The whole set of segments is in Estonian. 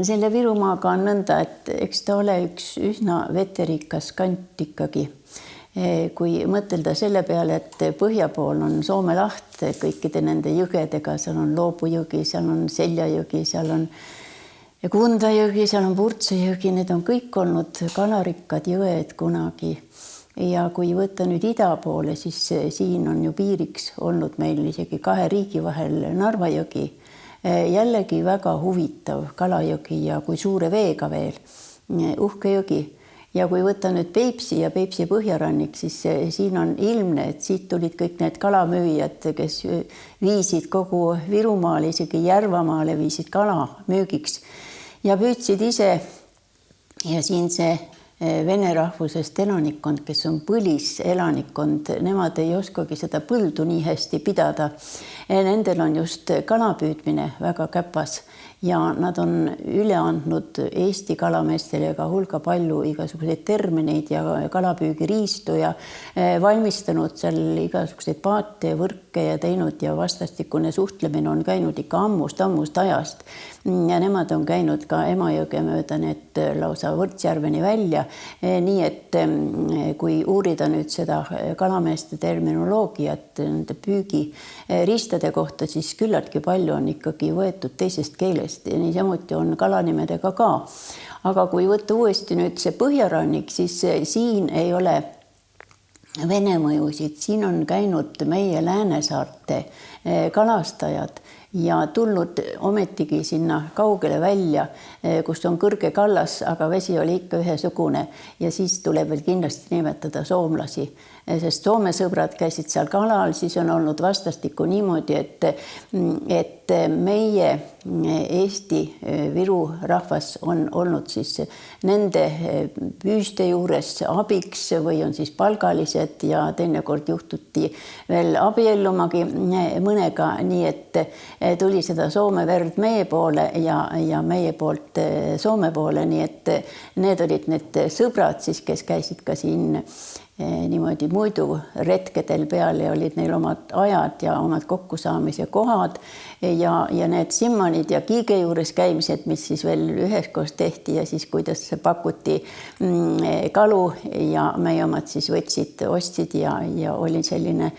selle Virumaaga on nõnda, et eks ta ole üks üsna veterikas kant ikkagi. Kui mõtelda selle peale, et põhja pool on Soome laht kõikide nende jõgedega, seal on Loobujõgi, seal on Seljajõgi, seal on Kundajõgi, seal on Purtsejõgi, need on kõik olnud kalarikkad jõed kunagi. Ja kui võtta nüüd ida poole, siis siin on ju piiriks olnud meil isegi 2 riigi vahel Narvajõgi. Jällegi väga huvitav kalajõgi ja kui suure veega veel, uhke jõgi. Ja kui võtta nüüd Peipsi ja Peipsi põhjarannik, siis siin on ilmne, et siit tulid kõik need kalamüüjad, kes viisid kogu Virumaale, isegi Järvamaale viisid kala müügiks ja püüdsid ise. Ja siin see vene rahvusest elanikkond, kes on põliselanikkond, nemad ei oskagi seda põldu nii hästi pidada. Nendel on just kalapüüdmine väga käpas ja nad on üle andnud Eesti kalameestele ka hulga palju igasuguseid termineid ja kalapüügiriistu ja valmistanud seal igasuguseid paate ja võrke ja teinud ja vastastikune suhtlemine on käinud ikka ammust ajast. Ja nemad on käinud ka Emajõge mööda need lausa Võrtsjärveni välja. Nii et kui uurida nüüd seda kalameeste terminoloogiat nende püügiristade kohta, siis küllaltki palju on ikkagi võetud teisest keelest ja niisamuti on kalanimedega ka. Aga kui võtta uuesti nüüd see põhjarannik, siis siin ei ole vene mõjusid, siin on käinud meie Läänesaarte kalastajad ja tulnud ometigi sinna kaugele välja, kus on kõrge kallas, aga vesi oli ikka ühesugune ja siis tuleb veel kindlasti nimetada soomlasi, sest Soome sõbrad käisid seal kalal, siis on olnud vastastikku niimoodi, et meie Eesti Viru rahvas on olnud siis nende püüste juures abiks või on siis palgalised ja teinekord juhtuti veel abiellumagi mõnega, nii et tuli seda Soome verd meie poole ja meie poolt Soome poole, nii et need olid need sõbrad siis, kes käisid ka siin niimoodi muidu retkedel peal ja olid neil omad ajad ja omad kokkusaamise kohad ja need Simmonid ja Kiige juures käimised, mis siis veel üheskoos tehti ja siis kuidas pakuti kalu ja meie omad siis ostsid ja oli selline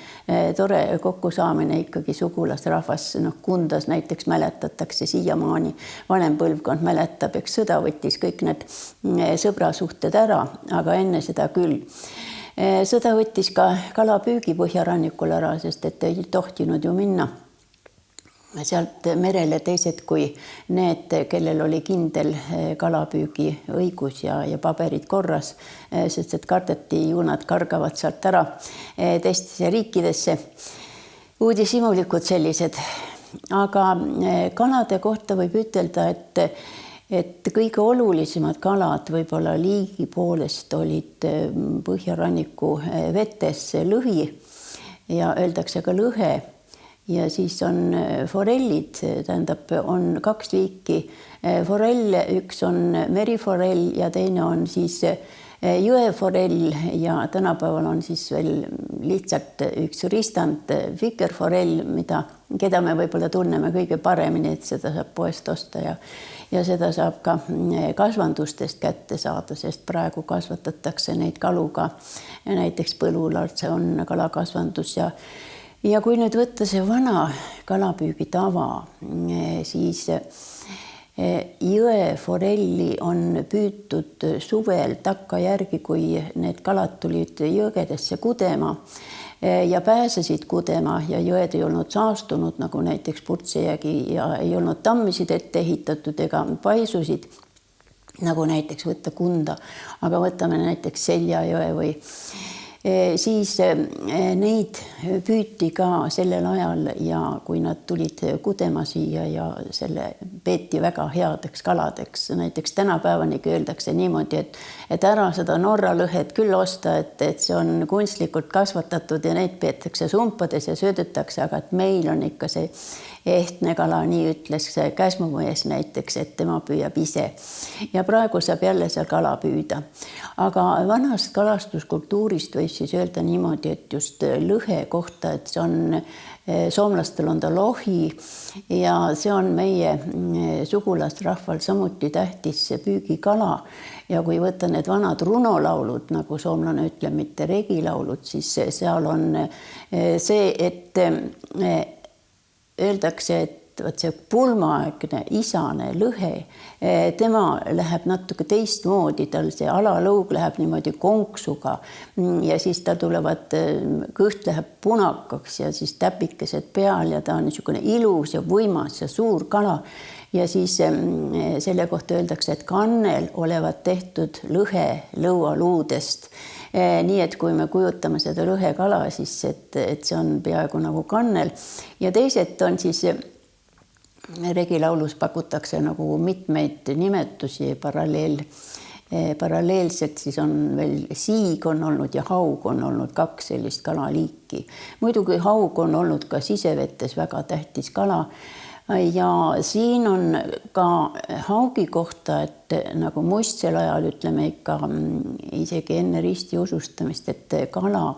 tore kokkusaamine ikkagi sugulasrahvas, Kundas näiteks mäletatakse siiamaani, vanem põlvkond mäletab, eks sõda võttis kõik need sõbrasuhted ära, aga enne seda küll. Sõda võttis ka kalapüügi põhjarannikul ära, sest et ei tohtinud ju minna sealt merele teised kui need, kellel oli kindel kalapüügi õigus ja paberid korras, sest et kardeti ju nad kargavad sealt ära teistesse riikidesse. Uudishimulikud sellised, aga kalade kohta võib ütelda, et kõige olulisemad kalad võib-olla liigi poolest olid põhjaranniku vetes lõhi ja öeldakse ka lõhe ja siis on forellid, tähendab, on 2 liiki forell, üks on meriforell ja teine on siis jõeforell ja tänapäeval on siis veel lihtsalt üks ristand vikerforell, keda me võib-olla tunneme kõige paremini, et seda saab poest osta ja seda saab ka kasvandustest kätte saada, sest praegu kasvatatakse neid kalu ka näiteks Põlulal, see on kalakasvandus ja kui nüüd võtta see vana kalapüügi tava, siis jõeforelli on püütud suvel takkajärgi, kui need kalad tulid jõgedesse kudema ja pääsesid kudema ja jõed ei olnud saastunud, nagu näiteks Purtsejõgi ja ei olnud tammisid ette ehitatud ega paisusid, nagu näiteks võtta Kunda, aga võtame näiteks Seljajõe või siis neid püüti ka sellel ajal ja kui nad tulid kudema siia ja selle peeti väga headeks kaladeks, näiteks tänapäevanigi öeldakse niimoodi, et ära seda Norra lõhet küll osta, et see on kunstlikult kasvatatud ja neid peetakse sumpades ja söödetakse, aga et meil on ikka see ehtne kala, nii ütles käsmumees näiteks, et tema püüab ise. Ja praegu saab jälle seal kala püüda. Aga vanast kalastuskultuurist võib siis öelda niimoodi, et just lõhe kohta, et see on, soomlastel on ta lohi ja see on meie sugulasrahval samuti tähtis püügikala. Ja kui võtta need vanad runolaulud, nagu soomlane ütleb, mitte regilaulud, siis seal on see, et öeldakse, et võt see pulmaaegne isane lõhe, tema läheb natuke teistmoodi, tal see alalõug läheb niimoodi konksuga ja siis ta tulevad, kõht läheb punakaks ja siis täpikesed peal ja ta on niisugune ilus ja võimas ja suur kala. Ja siis selle kohta öeldakse, et kannel olevat tehtud lõhe lõualuudest. Nii et kui me kujutame seda lõhekala, siis et see on peaaegu nagu kannel. Ja teised on siis, regilaulus pakutakse nagu mitmeid nimetusi paralleelselt, siis on veel siig on olnud ja haug on olnud 2 sellist kalaliiki. Muidugi haug on olnud ka sisevetes väga tähtis kala. Ja siin on ka haugi kohta, et nagu muistsel ajal ütleme ikka isegi enne risti usustamist, et kala,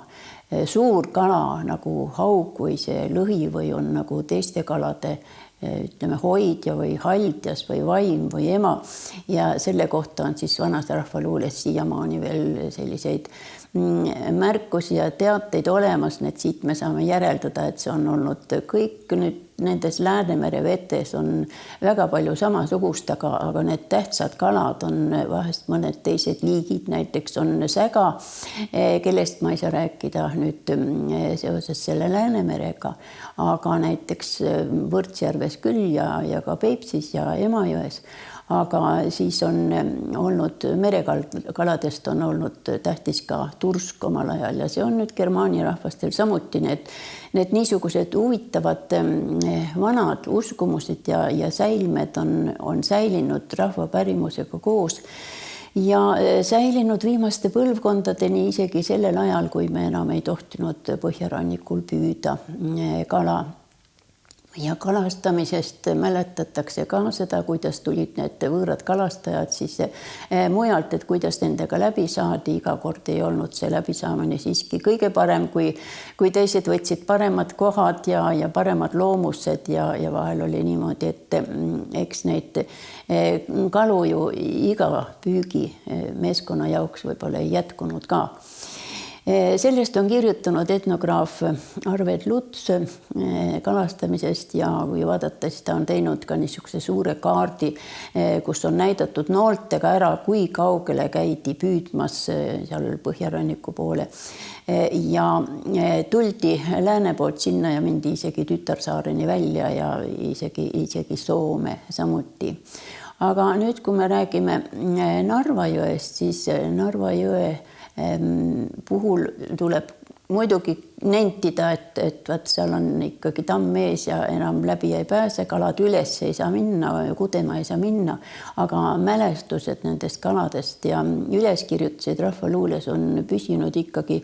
suur kala nagu haug või see lõhi või on nagu teiste kalade ütleme hoidja või haldjas või vaim või ema ja selle kohta on siis vanas rahvaluules siiamaani veel selliseid märkusi ja teateid olemas, need siit me saame järeldada, et see on olnud kõik nüüd nendes Läänemere vetes on väga palju samasugust, aga need tähtsad kalad on vahest mõned teised liigid, näiteks on säga, kellest ma ei saa rääkida nüüd seoses selle Läänemerega, aga näiteks Võrtsjärves küll ja ka Peipsis ja Emajões. Aga siis on olnud merekaladest on olnud tähtis ka tursk omal ajal ja see on nüüd germaani rahvastel samuti need niisugused huvitavad vanad uskumused ja säilmed on säilinud rahvapärimusega koos ja säilinud viimaste põlvkondadeni isegi sellel ajal, kui me enam ei tohtinud põhjarannikul püüda kala. Ja kalastamisest mäletatakse ka seda, kuidas tulid need võõrad kalastajad siis mujalt, et kuidas nendega läbi saadi. Iga kord ei olnud see läbisaamine siiski kõige parem, kui teised võtsid paremad kohad ja paremad loomused ja vahel oli niimoodi, et eks neid kalu ju iga püügi meeskonna jaoks võib-olla ei jätkunud ka. Sellest on kirjutanud etnograaf Arved Luts kalastamisest ja kui vaadata, siis ta on teinud ka niisuguse suure kaardi, kus on näidatud nooltega ära, kui kaugele käidi püüdmas seal põhjaranniku poole. Ja tuldi lääne poolt sinna ja mindi isegi Tütarsaareni välja ja isegi Soome samuti. Aga nüüd, kui me räägime Narva jõest, siis Narva jõe puhul tuleb muidugi nentida, et vaat seal on ikkagi tamm ees ja enam läbi ei pääse, kalad üles ei saa minna, kudema ei saa minna, aga mälestused nendest kaladest ja üleskirjutused rahvaluules on püsinud ikkagi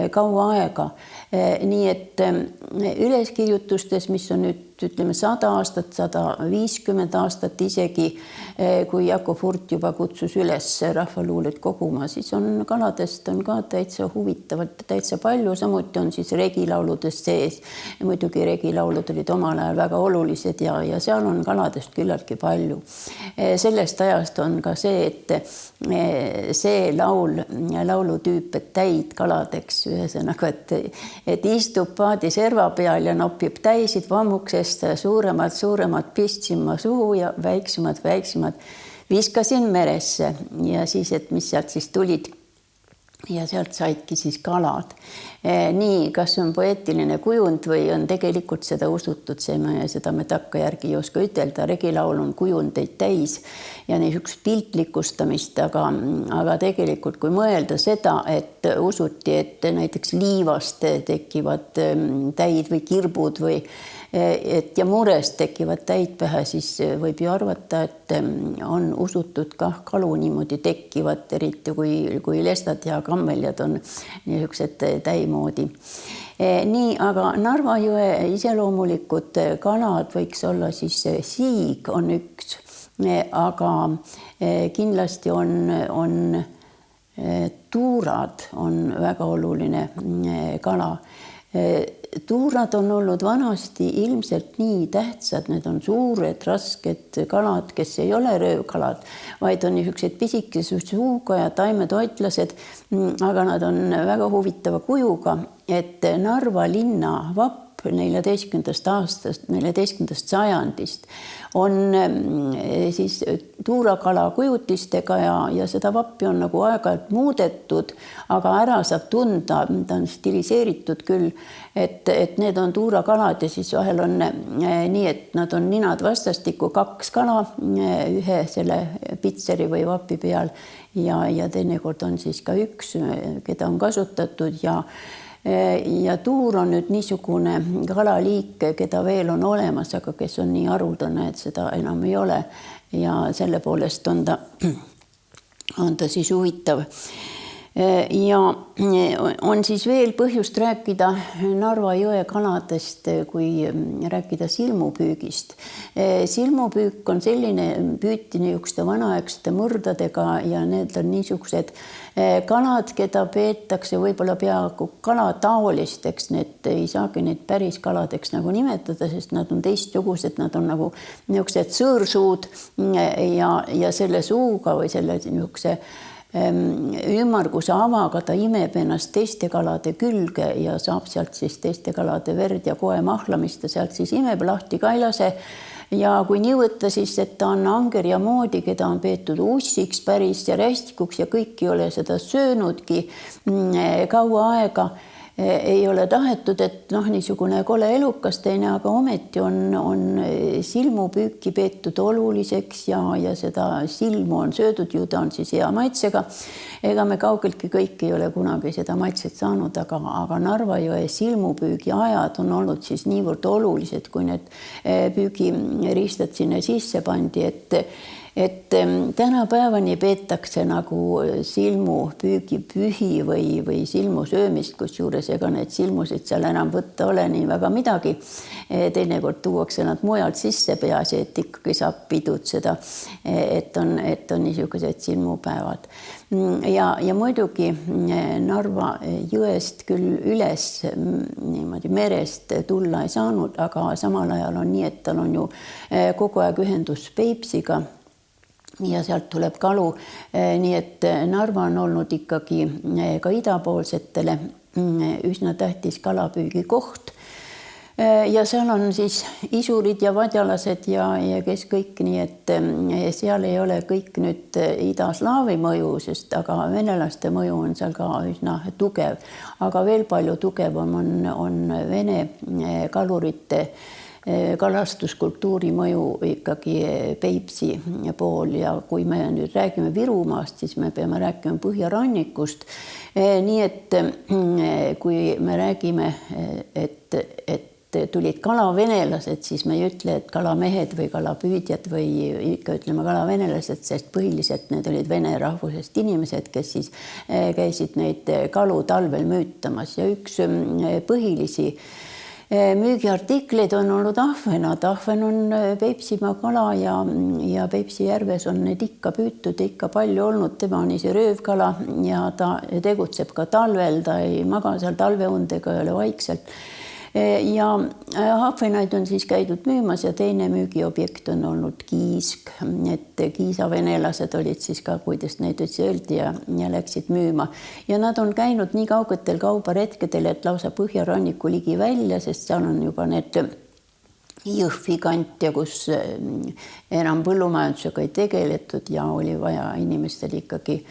kaua aega. Nii et üleskirjutustes, mis on nüüd ütleme 100 aastat, 150 aastat isegi, kui Jakob Hurt juba kutsus üles rahvaluulet koguma, siis on kaladest on ka täitsa huvitavalt täitsa palju, samuti on siis regilauludest sees. Muidugi regilaulud olid omal ajal väga olulised ja seal on kaladest küllaltki palju. Sellest ajast on ka see, et see laulutüüp, et täid kaladeks, ühesõnaga, et istub paadi serva peal ja nopib täisid vammuksest, suuremad pistsin ma suhu ja väiksemad viskasin meresse ja siis, et mis sealt siis tulid ja sealt saidki siis kalad. Nii, kas on poeetiline kujund või on tegelikult seda usutud, seda me takkajärgi ei oska ütelda. Regilaul on kujundeid täis ja niisugust piltlikustamist, aga tegelikult kui mõelda seda, et usuti, et näiteks liivast tekivad täid või kirbud või et ja murest tekivad täid pähe, siis võib ju arvata, et on usutud ka kalu niimoodi tekkivat, eriti kui lestad ja kammeljad on niisugused täimoodi. Nii, aga Narva jõe iseloomulikud kalad võiks olla siis siig on üks, aga kindlasti on tuurad on väga oluline kala. Tuurad on olnud vanasti ilmselt nii tähtsad, need on suured, rasked kalad, kes ei ole röövkalad, vaid on niisugused pisikese suuga ja taimetoitlased, aga nad on väga huvitava kujuga, et Narva linna vapp 14. aastast, 14. sajandist on siis tuurakala kujutistega ja seda vappi on nagu aeg-ajalt muudetud, aga ära saab tunda, ta on stiliseeritud küll, et need on tuurakalad ja siis vahel on nii, et nad on ninad vastastikku 2 kala ühe selle pitseri või vapi peal ja teinekord on siis ka üks, keda on kasutatud ja tuur on nüüd niisugune kalaliik, keda veel on olemas, aga kes on nii haruldane, et seda enam ei ole ja selle poolest on ta siis huvitav. Ja on siis veel põhjust rääkida Narva jõe kaladest, kui rääkida silmupüügist. Silmupüük on selline, püüti niisuguste vanaaegsete mõrdadega ja need on niisugused kalad, keda peetakse võib-olla peaaegu kalataolisteks, need ei saagi neid päris kaladeks nagu nimetada, sest nad on teistsugused, nad on nagu niisugused sõõrsuud ja selle suuga või selle niisuguse ümmarguse avaga ta imeb ennast teiste kalade külge ja saab sealt siis teiste kalade verd ja koe mahlamist ja sealt siis imeb lahti kailase ja kui nii võtta siis, et ta on angerja moodi, keda on peetud ussiks päris ja rästikuks ja kõik ei ole seda söönudki kaua aega, ei ole tahetud, et niisugune kole elukas teine, aga ometi on silmupüüki peetud oluliseks ja seda silmu on söödud, ju ta on siis hea maitsega. Ega me kaugeltki kõik ei ole kunagi seda maitset saanud, aga Narva jõe silmupüügi ajad on olnud siis niivõrd olulised, kui need püügiriistad sinna sisse pandi, et tänapäevani peetakse nagu silmupüügipühi või silmu söömist, kusjuures ega need silmusid seal enam võtta ole nii väga midagi. Teinekord tuuakse nad mujalt sisse, peaasi, et ikkagi saab pidutseda, et on niisugused silmupäevad. Ja muidugi Narva jõest küll üles niimoodi merest tulla ei saanud, aga samal ajal on nii, et tal on ju kogu aeg ühendus Peipsiga ja sealt tuleb kalu, nii et Narva on olnud ikkagi ka idapoolsetele üsna tähtis kalapüügi koht. Ja seal on siis isurid ja vadjalased ja kes kõik, nii et seal ei ole kõik nüüd idaslaavi mõju, sest aga venelaste mõju on seal ka üsna tugev, aga veel palju tugevam on vene kalurite kalastuskultuuri mõju ikkagi Peipsi pool ja kui me nüüd räägime Virumaast, siis me peame rääkima põhjarannikust. Nii et kui me räägime, et tulid kalavenelased, siis me ei ütle, et kalamehed või kalapüüdjad või ikka ütleme kalavenelased, sest põhiliselt need olid vene rahvusest inimesed, kes siis käisid neid kalu talvel müütamas ja üks põhilisi müügiartikleid on olnud ahvenad. Ahven on Peipsimaa kala ja Peipsi järves on need ikka püütud, ikka palju olnud. Tema on ise röövkala ja ta tegutseb ka talvel, ta ei maga seal talveundega, ei ole vaikselt. Ja ahvenaid on siis käidud müümas ja teine müügiobjekt on olnud kiisk, et Kiisa venelased olid siis ka, kuidas neid öeldi ja läksid müüma. Ja nad on käinud nii kaugetel kaubaretkedel, et lausa põhjaranniku ligi välja, sest seal on juba need Jõhvi kant ja kus enam põllumajandusega ei tegeletud ja oli vaja inimestel ikkagi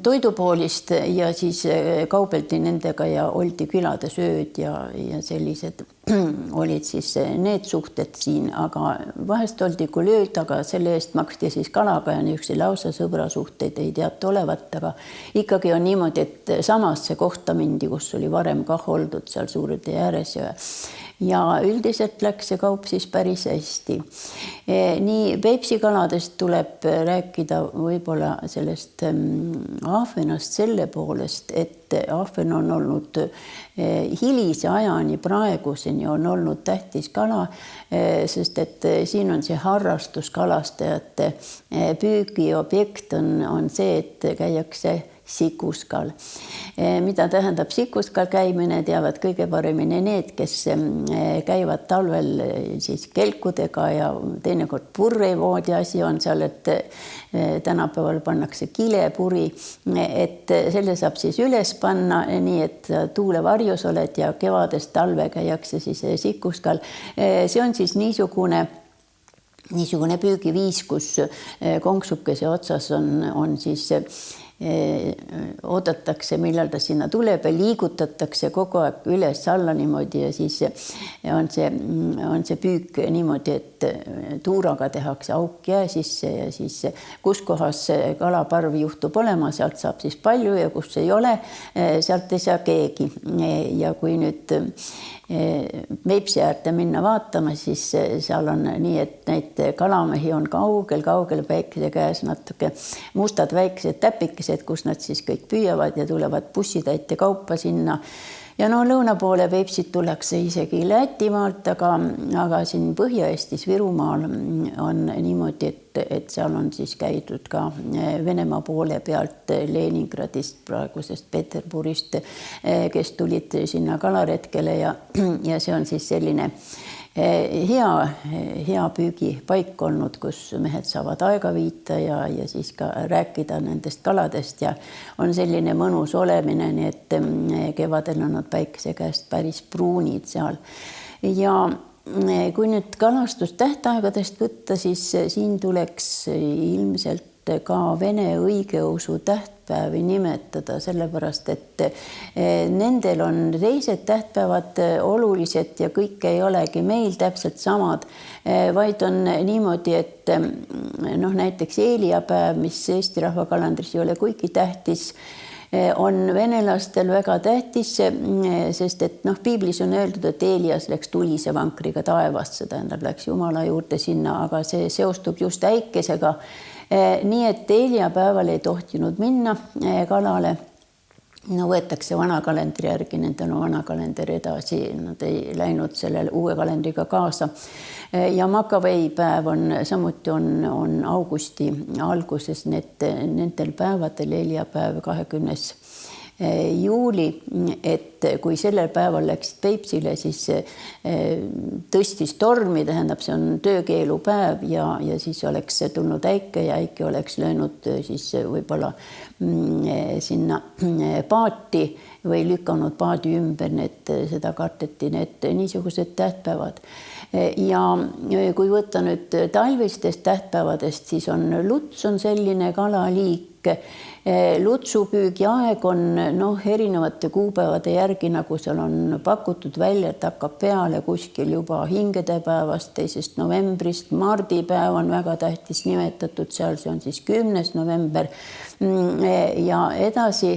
toidupoolist ja siis kaubeldi nendega ja oldi külade sööd ja sellised olid siis need suhted siin, aga vahest oldi kulööd, aga selle eest maksti siis kalaga ja niisuguseid lausa sõbrasuhteid ei teata olevat, aga ikkagi on niimoodi, et samasse kohta mindi, kus oli varem kah oldud seal Suure tee ääres ja üldiselt läks see kaup siis päris hästi. Nii Peipsi kaladest tuleb rääkida võib-olla sellest ahvenast selle poolest, et ahven on olnud hilise ajani praeguseni on olnud tähtis kala, sest et siin on see harrastuskalastajate püügiobjekt on see, et käiakse sikuskal. Mida tähendab sikuskal käimine, teavad kõige paremini need, kes käivad talvel siis kelkudega ja teinekord purrevoodi asi on seal, et tänapäeval pannakse kilepuri, et selle saab siis üles panna nii, et tuulevarjus oled ja kevadest talve käiakse siis sikuskal. See on siis niisugune püügiviis, kus konksukese otsas on siis oodatakse, millal ta sinna tuleb ja liigutatakse kogu aeg üles-alla niimoodi ja siis on see püük niimoodi, et tuuraga tehakse auk jää sisse ja siis kus kohas kalaparv juhtub olema, sealt saab siis palju ja kus ei ole, sealt ei saa keegi. Ja kui nüüd Peipsi äärde minna vaatama, siis seal on nii, et neid kalamehi on kaugel päikese käes natuke mustad väiksed täpikesed, kus nad siis kõik püüavad ja tulevad bussitäite kaupa sinna. Ja no lõuna poole Peipsit tullakse isegi Lätimaalt, aga siin Põhja-Eestis Virumaal on niimoodi, et seal on siis käidud ka Venemaa poole pealt Leningradist, praegusest Peterburist, kes tulid sinna kalaretkele ja see on siis selline hea püügipaik olnud, kus mehed saavad aega viita ja siis ka rääkida nendest kaladest ja on selline mõnus olemine, nii et kevadel on nad päikese käest päris pruunid seal. Ja kui nüüd kalastustähtaegadest võtta, siis siin tuleks ilmselt ka Vene õigeusu tähtpäevi nimetada, sellepärast et nendel on teised tähtpäevad olulised ja kõik ei olegi meil täpselt samad, vaid on niimoodi, et näiteks eeliapäev, mis Eesti rahvakalendris ei ole kuigi tähtis, on venelastel väga tähtis, sest et piiblis on öeldud, et Eelias läks tulise vankriga taevast, see tähendab, läks Jumala juurde sinna, aga see seostub just äikesega. Nii et eeliapäeval ei tohtinud minna kalale. Võetakse vana kalendri järgi, nendel on vana kalender edasi, nad ei läinud sellele uue kalendriga kaasa. Ja Makaveipäev samuti on augusti alguses nendel päevadel, eeliapäev 20. juuli, et kui sellel päeval läksid Peipsile, siis tõstis tormi, tähendab, see on töökeelupäev ja siis oleks tulnud äike ja äike oleks löönud siis võib-olla sinna paati või lükanud paadi ümber, seda karteti, need niisugused tähtpäevad. Ja kui võtta nüüd talvistest tähtpäevadest, siis on luts on selline kalaliik. Lutsupüügi aeg on erinevate kuupäevade järgi, nagu seal on pakutud välja, et hakkab peale kuskil juba hingedepäevast 2. novembrist. Mardipäev on väga tähtis nimetatud seal, see on siis 10. november ja edasi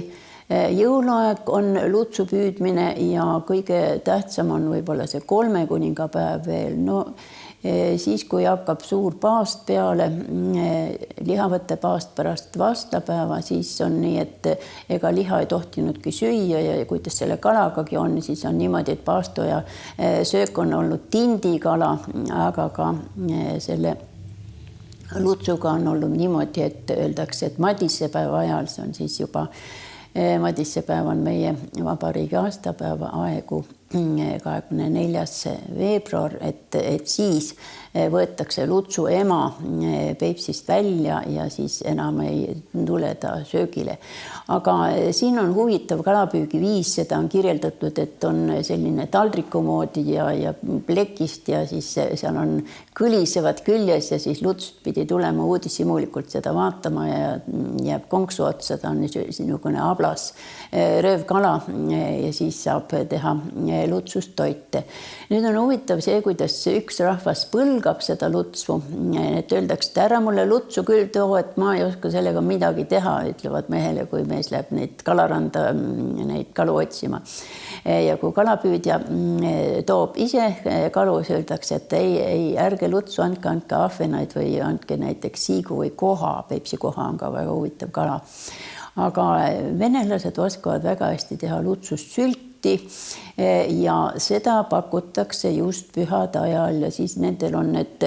jõuluaeg on lutsu püüdmine ja kõige tähtsam on võib-olla see 3 kuningapäev veel. Siis, kui hakkab suur paast peale, lihavõtte paast pärast vastapäeva, siis on nii, et ega liha ei tohtinudki süüa ja kuidas selle kalagagi on, siis on niimoodi, et paastoja söök on olnud tindikala, aga ka selle lutsuga on olnud niimoodi, et öeldakse, et madissepäeva ajal, see on siis juba madissepäev on meie vabariigi aastapäeva aegu 24. veebruar, et siis võetakse lutsu ema Peipsist välja ja siis enam ei tule ta söögile. Aga siin on huvitav kalapüügiviis, seda on kirjeldatud, et on selline taldriku moodi ja plekist ja siis seal on kõlisevad küljes ja siis luts pidi tulema uudishimulikult seda vaatama ja jääb konksu otsa, ta on niisugune ablas röövkala ja siis saab teha lutsust toite. Nüüd on huvitav see, kuidas üks rahvas põlgab seda lutsu, et öeldakse, et ära mulle lutsu küll too, et ma ei oska sellega midagi teha, ütlevad mehele, kui mees läheb neid kalaranda, neid kalu otsima. Ja kui kalapüüdja toob ise kalu, öeldakse, et ei, ärge lutsu andke ahvenaid või andke näiteks siigu või koha. Peipsi koha on ka väga huvitav kala. Aga venelased oskavad väga hästi teha lutsust sülti ja seda pakutakse just pühade ajal ja siis nendel on need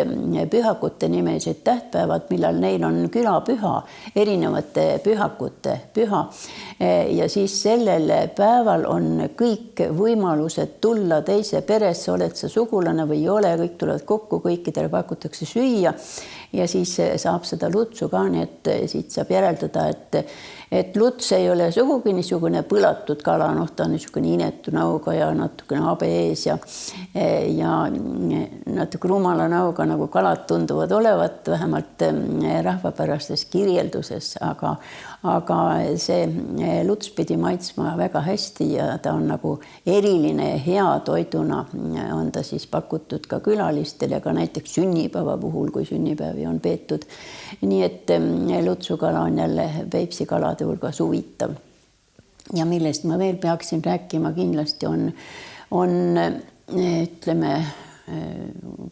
pühakute nimelised tähtpäevad, millal neil on külapüha, erinevate pühakute püha. Ja siis sellel päeval on kõik võimalused tulla teise peresse, oled sa sugulane või ei ole, kõik tulevad kokku, kõikidele pakutakse süüa ja siis saab seda lutsu ka, nii et siit saab järeldada, et luts ei ole sugugi niisugune põlatud kala, ta on niisugune inetu näoga ja natukene habe ees ja natuke rumala näoga, nagu kalad tunduvad olevat, vähemalt rahvapärastes kirjelduses, aga see luts pidi maitsma väga hästi ja ta on nagu eriline hea toiduna, on ta siis pakutud ka külalistele ja ka näiteks sünnipäeva puhul, kui sünnipäevi on peetud. Nii et lutsukala on jälle Peipsi kalade hulgas huvitav. Ja millest ma veel peaksin rääkima kindlasti on ütleme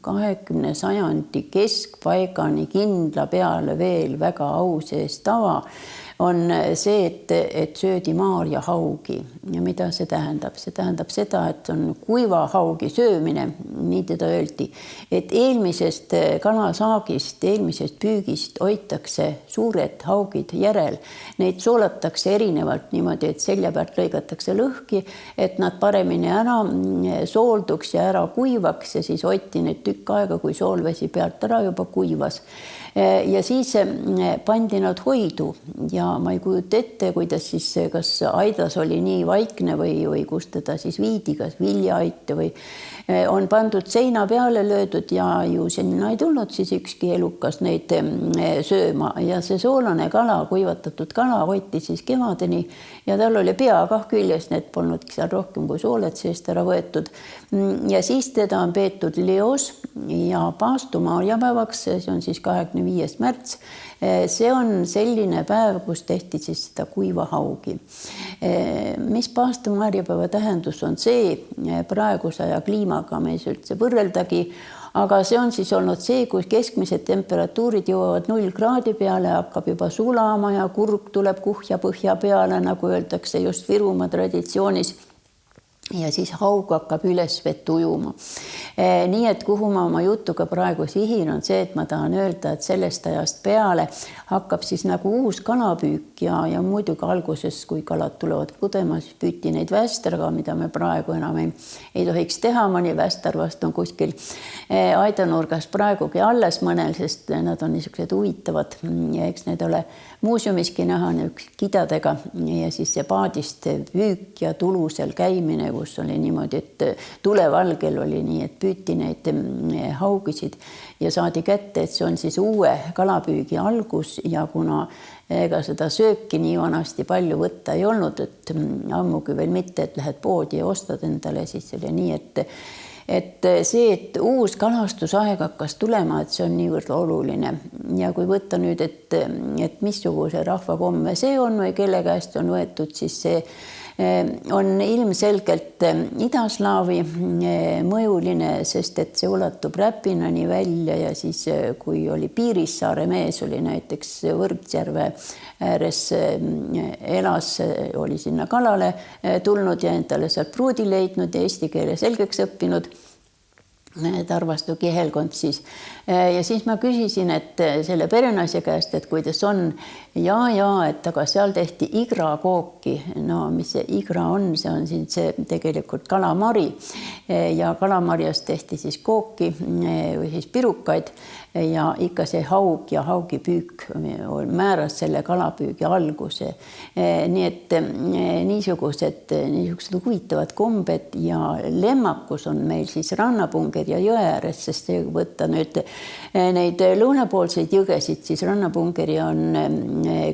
20. sajandi keskpaigani kindla peale veel väga au sees tava on see, et söödi maarjahaugi ja mida see tähendab? See tähendab seda, et on kuiva haugi söömine, nii teda öeldi, et eelmisest kalasaagist, eelmisest püügist hoitakse suured haugid järel. Neid soolatakse erinevalt niimoodi, et selja pealt lõigatakse lõhki, et nad paremini ära soolduks ja ära kuivaks ja siis hoiti neid tükk aega, kui soolvesi pealt ära juba kuivas. Ja siis pandi nad hoidu ja ma ei kujuta ette, kuidas siis kas aidas oli nii vaikne või kus teda siis viidi, kas viljaaite või on pandud seina peale löödud ja ju sinna ei tulnud siis ükski elukas neid sööma ja see soolane kala, kuivatatud kala hoiti siis kevadeni ja tal oli pea kah küljes, need polnudki seal rohkem kui sooled seest ära võetud ja siis teda on peetud leos ja paastumaarjapäevaks, see on siis 25. märts. See on selline päev, kus tehti siis seda kuiva haugi. Mis paastumaarjapäeva tähendus on see, praeguse aja kliimaga me ei üldse võrreldagi, aga see on siis olnud see, kui keskmised temperatuurid jõuavad 0 kraadi peale, hakkab juba sulama ja kurg tuleb kuhja põhja peale, nagu öeldakse just Virumaa traditsioonis. Ja siis haug hakkab üles vett ujuma. Nii et kuhu ma oma jutuga praegu sihin on see, et ma tahan öelda, et sellest ajast peale hakkab siis nagu uus kalapüük ja muidugi alguses, kui kalad tulevad pudema, siis püüti neid västraga, mida me praegu enam ei tohiks teha, mõni västar vast on kuskil aidanurgas praegugi alles mõnel, sest nad on niisugused huvitavad ja eks need ole muuseumiski näha kidadega ja siis see paadist püük ja tulusel käimine, kus oli niimoodi, et tulevalgel oli nii, et püüti neid haugisid ja saadi kätte, et see on siis uue kalapüügi algus ja kuna ega seda sööki nii vanasti palju võtta ei olnud, et ammugi veel mitte, et lähed poodi ja ostad endale, siis oli nii, et see, et uus kalastusaeg hakkas tulema, et see on niivõrd oluline ja kui võtta nüüd, et missuguse rahvakomme see on või kelle käest on võetud, siis see on ilmselgelt idaslaavi mõjuline, sest et see ulatub Räpinani välja ja siis kui oli Piirissaare mees, oli näiteks Võrgsjärve ääres elas, oli sinna kalale tulnud ja endale sealt pruudi leidnud ja eesti keele selgeks õppinud, Tarvastu kihelkond siis. Ja siis ma küsisin, et selle perenaise käest, et kuidas on ja, et aga seal tehti igrakooki. No mis see igra on, see on siin see tegelikult kalamari ja kalamarjast tehti siis kooki või siis pirukaid ja ikka see haug ja haugipüük määras selle kalapüügi alguse. Nii et niisugused huvitavad kombed ja lemmakus on meil siis rannapunger ja jõe ääres, sest võtta nüüd neid lõunapoolseid jõgesid, siis rannapungeri on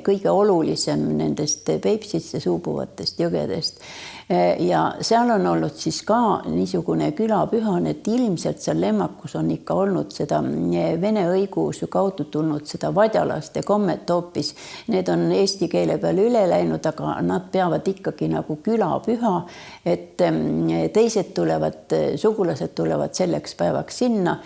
kõige olulisem nendest Peipsisse suubuvatest jõgedest. ja seal on olnud siis ka niisugune külapüha, et ilmselt seal Lemmakus on ikka olnud seda vene õigeusu kaudu tulnud seda vadjalaste kommet hoopis. Need on eesti keele peale üle läinud, aga nad peavad ikkagi nagu külapüha, et teised sugulased tulevad selleks päevaks sinna.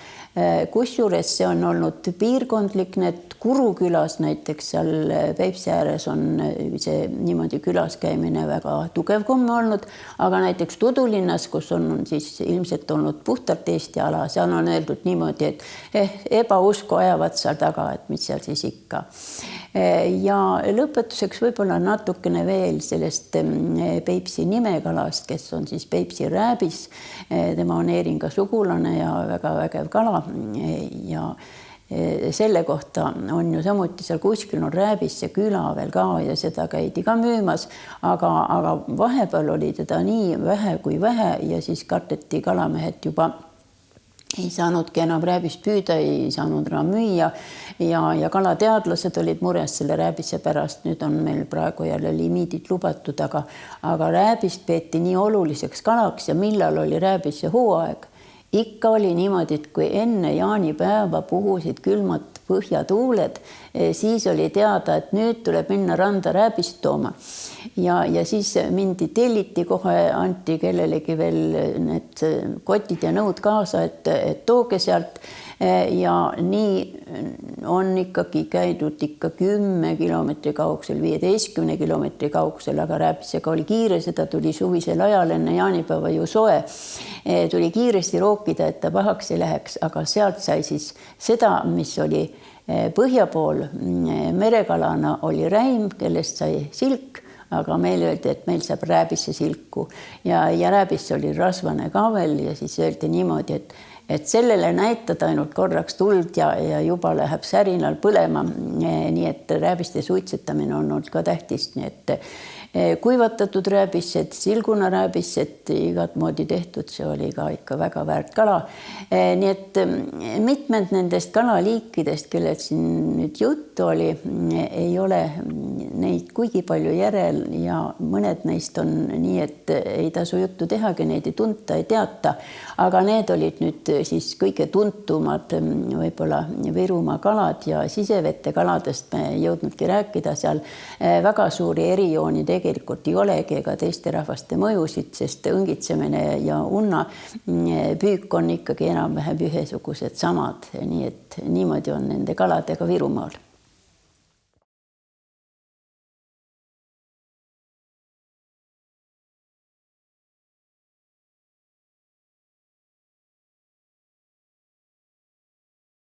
Kusjuures see on olnud piirkondlik, need Kuru külas näiteks seal Peipsi ääres on see niimoodi külas käimine väga tugev komme olnud, aga näiteks Tudulinnas, kus on siis ilmselt olnud puhtalt Eesti ala, seal on öeldud niimoodi, et ebausku ajavad seal taga, et mis seal siis ikka. Ja lõpetuseks võib-olla natukene veel sellest Peipsi nimekalast, kes on siis Peipsi rääbis. Tema on Eeringa sugulane ja väga vägev kala ja selle kohta on ju samuti seal kuskil on rääbisse küla veel ka ja seda käidi ka müümas, aga vahepeal oli teda nii vähe kui vähe ja siis karteti kalamehed juba ei saanudki enam rääbist püüda, ei saanud enam müüa ja kalateadlased olid mures selle rääbise pärast. Nüüd on meil praegu jälle limiidid lubatud, aga rääbist peeti nii oluliseks kalaks ja millal oli rääbise hooaeg. Ikka oli niimoodi, et kui enne jaanipäeva puhusid külmad põhjatuuled, siis oli teada, et nüüd tuleb minna randa rääbist tooma. Ja siis telliti kohe, anti kellelegi veel need kotid ja nõud kaasa, et tooge sealt. Ja nii on ikkagi käidud 10 kilomeetri kaugsel, 15 kilomeetri kaugsel, aga rääbisega oli kiire, seda tuli suvisel ajal enne jaanipäeva ju soe. Tuli kiiresti rookida, et ta pahaks ei läheks, aga sealt sai siis seda, mis oli põhja pool merekalana oli räim, kellest sai silk, aga meil öeldi, et meil saab rääbisse silku ja rääbisse oli rasvane ka veel ja siis öeldi niimoodi, et sellele näitad ainult korraks tuld ja juba läheb särinal põlema, nii et rääbiste suitsetamine on olnud ka tähtis, nii et kuivatatud rääbised, silguna rääbised, igat moodi tehtud, see oli ka ikka väga väärt kala. Nii et mitmed nendest kalaliikidest, kellelt siin nüüd juttu oli, ei ole neid kuigi palju järel ja mõned neist on nii, et ei tasu juttu tehagi, neid ei tunta, ei teata, aga need olid nüüd siis kõige tuntumad võib-olla Virumaa kalad ja sisevete kaladest me ei jõudnudki rääkida seal väga suuri erijooni tegelikult ei olegi ega teiste rahvaste mõjusid, sest õngitsemine ja unna püük on ikkagi enam-vähem ühesugused samad, nii et niimoodi on nende kaladega Virumaal.